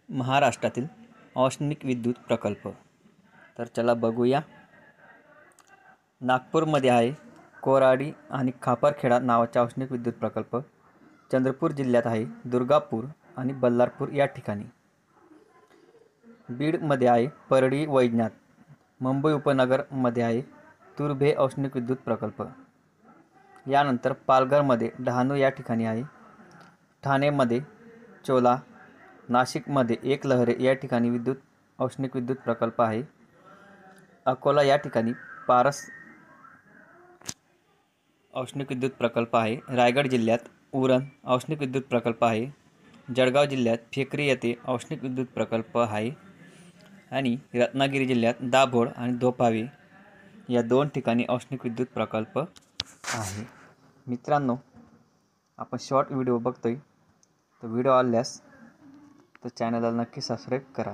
महाराष्ट्रातील औष्णिक विद्युत प्रकल्प। तर चला बघूया। नागपूरमध्ये आहे कोराडी आणि खापरखेडा नावाचा औष्णिक विद्युत प्रकल्प। चंद्रपूर जिल्ह्यात आहे दुर्गापूर आणि बल्लारपूर या ठिकाणी। बीडमध्ये आहे परळी वैजनाथ। मुंबई उपनगरमध्ये आहे तुर्भे औष्णिक विद्युत प्रकल्प। यानंतर पालघरमध्ये डहाणू या ठिकाणी आहे। ठाणेमध्ये चोला, नाशिकमध्ये एकलहरे या ठिकाणी औष्णिक विद्युत प्रकल्प आहे। अकोला या ठिकाणी पारस औष्णिक विद्युत प्रकल्प आहे। रायगड जिल्ह्यात उरण औष्णिक विद्युत प्रकल्प आहे। जळगाव जिल्ह्यात फेकरी येथे औष्णिक विद्युत प्रकल्प आहे आणि रत्नागिरी जिल्ह्यात दाभोळ आणि धोपावे या दोन ठिकाणी औष्णिक विद्युत प्रकल्प आहे। मित्रांनो, आपण शॉर्ट व्हिडिओ बघतोय, तर व्हिडिओ आवडल्यास तर चॅनलला नक्की सबस्क्राईब करा।